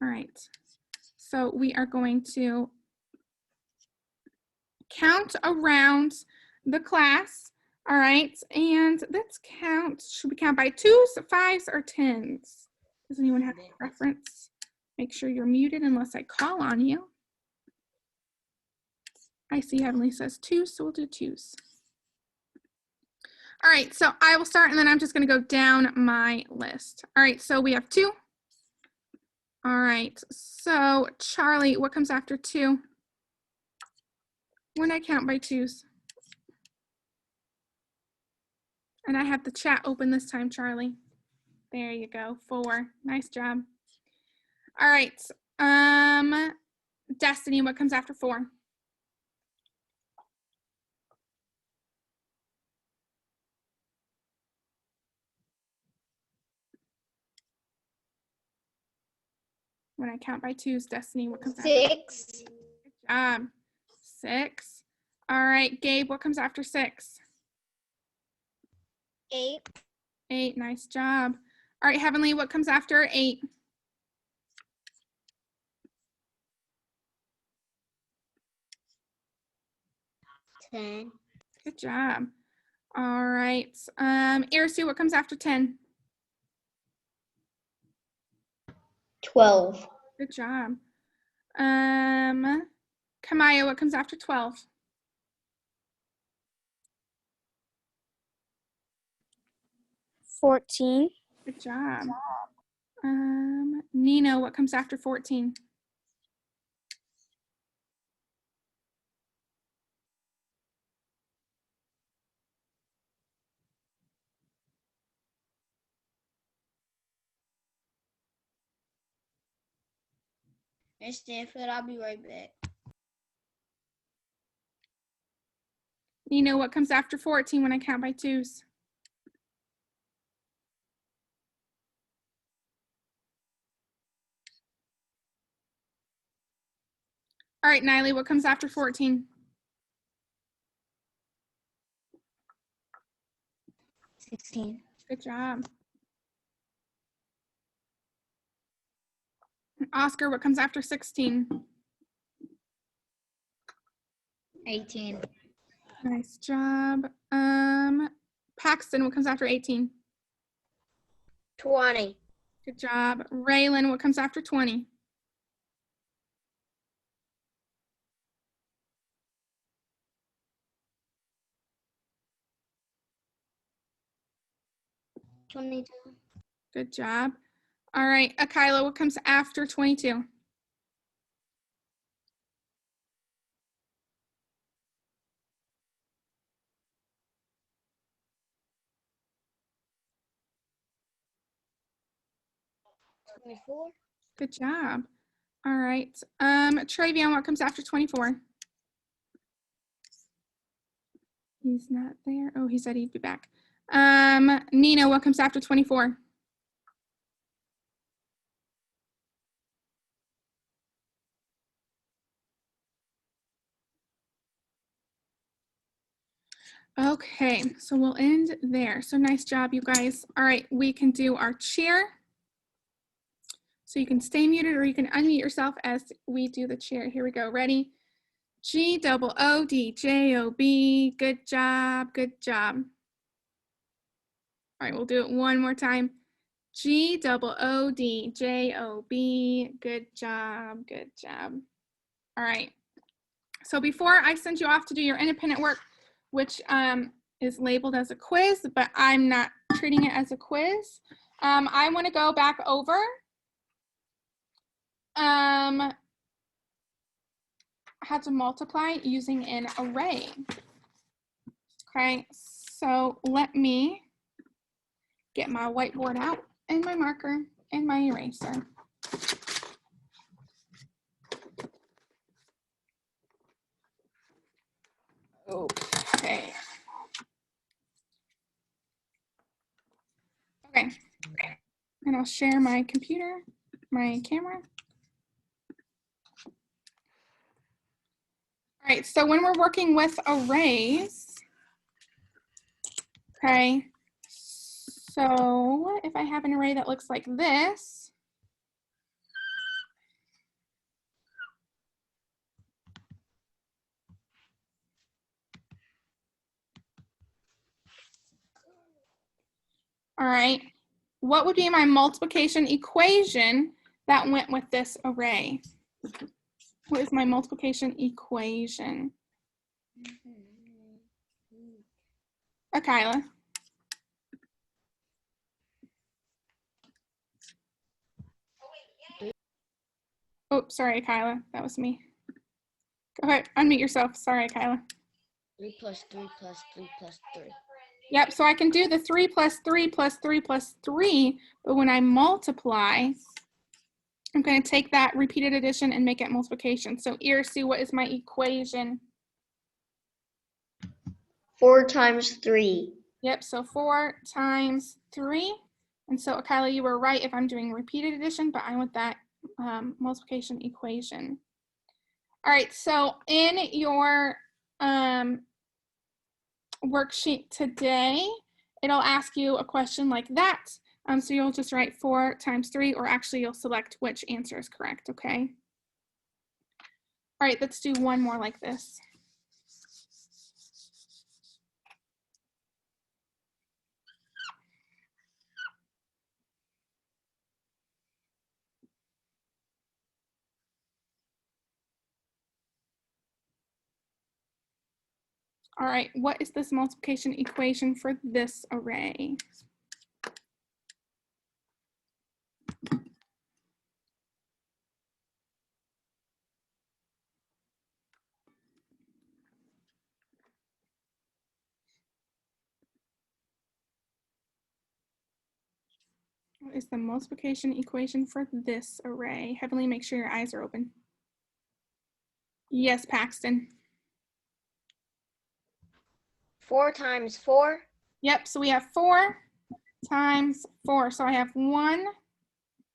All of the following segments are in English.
All right. So we are going to count around the class. All right. And let's count. Should we count by 2s, 5s, or 10s? Does anyone have a preference? Make sure you're muted unless I call on you. I see Heavenly says 2, so we'll do 2s. All right, so I will start and then I'm just going to go down my list. All right, so we have 2. All right, so Charlie, what comes after 2? When I count by 2s. And I have the chat open this time, Charlie. There you go, 4. Nice job. All right, Destiny, what comes after 4? When I count by 2s, Destiny, what comes after? 6. Good job. 6. All right, Gabe, what comes after 6? 8. 8, nice job. All right, Heavenly, what comes after 8? 10. Good job. All right, Irisu, what comes after 10? 12. Good job. Kamaya, what comes after 12? 14. Good job. Nino, what comes after 14? Miss Stanford, I'll be right back. Nino, what comes after 14 when I count by 2s? All right, Niley, what comes after 14? 16. Good job. Oscar, what comes after 16? 18. Nice job. Paxton, what comes after 18? 20. Good job. Raylan, what comes after 20? 22. Good job. All right, Akila, what comes after 22? 24. Good job. All right, Travion, what comes after 24? He's not there. Oh, he said he'd be back. Nina, what comes after 24? 'Okay, so we'll end there. So nice job, you guys. All right, we can do our cheer. So you can stay muted or you can unmute yourself as we do the cheer. Here we go. Ready? G-O-O-D-J-O-B. Good job. Good job. All right, we'll do it one more time. G-O-O-D-J-O-B. Good job. Good job. All right. So before I send you off to do your independent work, which is labeled as a quiz, but I'm not treating it as a quiz, I want to go back over how to multiply using an array. Okay, so let me get my whiteboard out and my marker and my eraser. Okay. Okay, and I'll share my computer, my camera. All right, so when we're working with arrays, okay, so if I have an array that looks like this, All right. What would be my multiplication equation that went with this array? What is my multiplication equation? Kyla. Oh, sorry, Kyla. That was me. Go ahead, unmute yourself. Sorry, Kyla. 3 plus 3 plus 3 plus 3. Yep, so I can do the 3 plus 3 plus 3 plus 3, but when I multiply, I'm going to take that repeated addition and make it multiplication. So Irsi, what is my equation? 4 times 3. Yep, so 4 times 3. And so, Kyla, you were right if I'm doing repeated addition, but I want that multiplication equation. All right, so in your worksheet today, it'll ask you a question like that. So you'll just write 4 times 3, or actually you'll select which answer is correct, okay? All right, let's do one more like this. All right, what is this multiplication equation for this array? What is the multiplication equation for this array? Heavenly, make sure your eyes are open. Yes, Paxton. 4 times 4. Yep, so we have 4 times 4. So I have 1,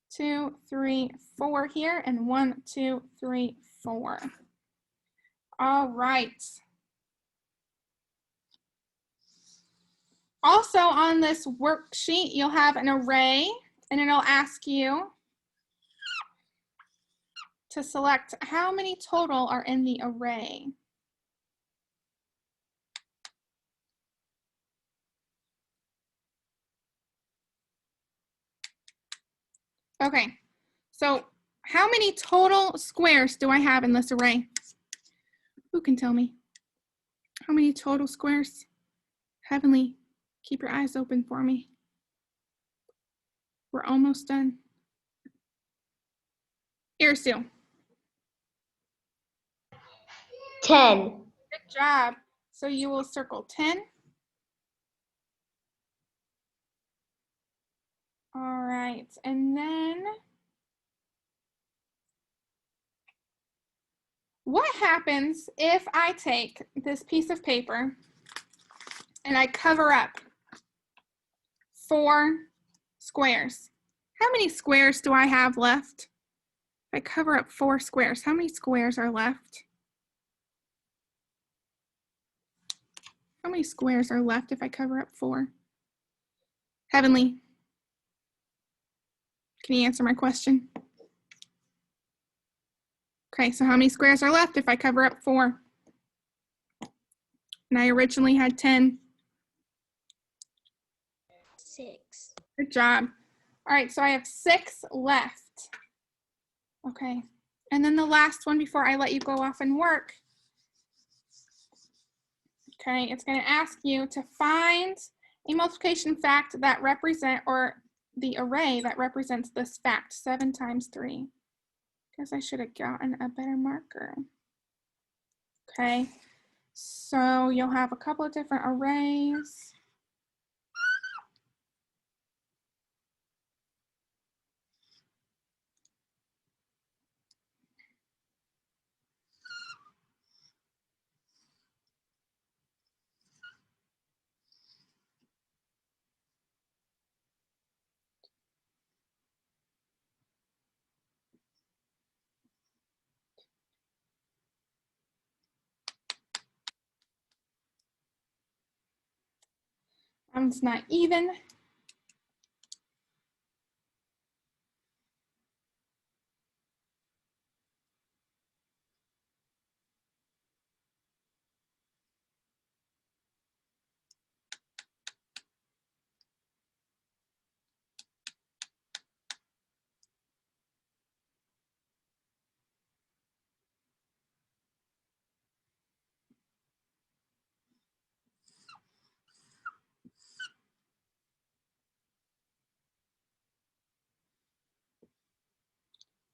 2, 3, 4 here, and 1, 2, 3, 4. All right. Also on this worksheet, you'll have an array, and it'll ask you to select how many total are in the array. Okay, so how many total squares do I have in this array? Who can tell me? How many total squares? Heavenly, keep your eyes open for me. We're almost done. Irsu. 10. Good job. So you will circle 10. All right, and then what happens if I take this piece of paper and I cover up 4 squares? How many squares do I have left? If I cover up 4 squares, how many squares are left? How many squares are left if I cover up 4? Heavenly, can you answer my question? Okay, so how many squares are left if I cover up 4? And I originally had 10. 6. Good job. All right, so I have 6 left. Okay, and then the last one before I let you go off and work. Okay, it's going to ask you to find a multiplication fact that represent, or the array that represents this fact, 7 times 3. Guess I should have gotten a better marker. Okay, so you'll have a couple of different arrays. That one's not even.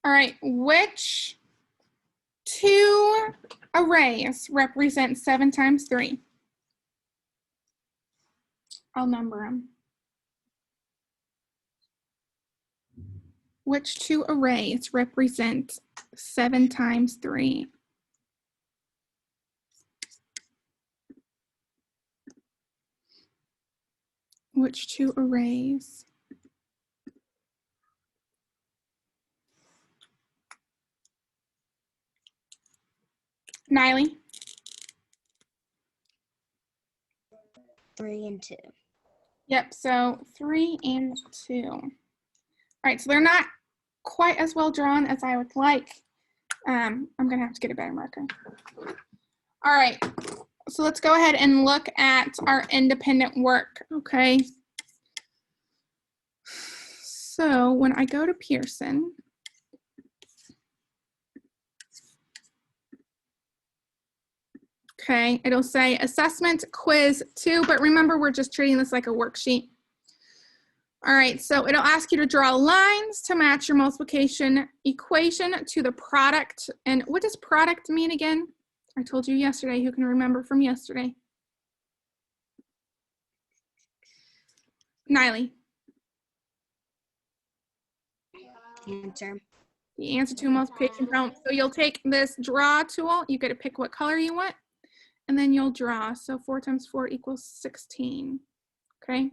All right, which two arrays represent 7 times 3? I'll number them. Which two arrays represent 7 times 3? Which two arrays? Niley? 3 and 2. Yep, so 3 and 2. All right, so they're not quite as well drawn as I would like. I'm gonna have to get a better marker. All right, so let's go ahead and look at our independent work, okay? So when I go to Pearson, okay, it'll say assessment quiz 2, but remember we're just treating this like a worksheet. All right, so it'll ask you to draw lines to match your multiplication equation to the product. And what does product mean again? I told you yesterday, who can remember from yesterday? Niley. Answer. The answer to a multiplication problem. So you'll take this draw tool, you get to pick what color you want, and then you'll draw. So 4 times 4 equals 16, okay?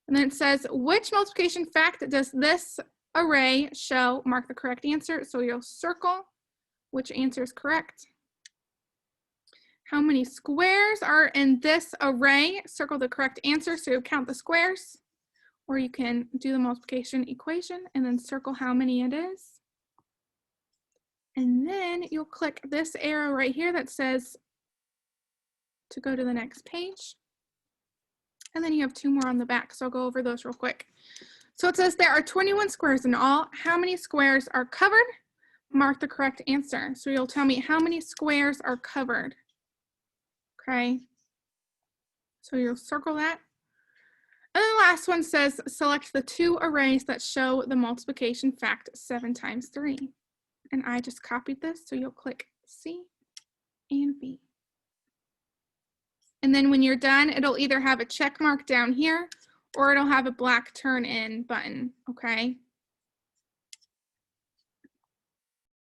And then it says, which multiplication fact does this array show? Mark the correct answer. So you'll circle which answer is correct. How many squares are in this array? Circle the correct answer, so you'll count the squares. Or you can do the multiplication equation and then circle how many it is. And then you'll click this arrow right here that says to go to the next page. And then you have 2 more on the back, so I'll go over those real quick. So it says there are 21 squares in all. How many squares are covered? Mark the correct answer. So you'll tell me how many squares are covered. Okay. So you'll circle that. And then the last one says select the 2 arrays that show the multiplication fact 7 times 3. And I just copied this, so you'll click C and B. And then when you're done, it'll either have a check mark down here or it'll have a black turn in button, okay?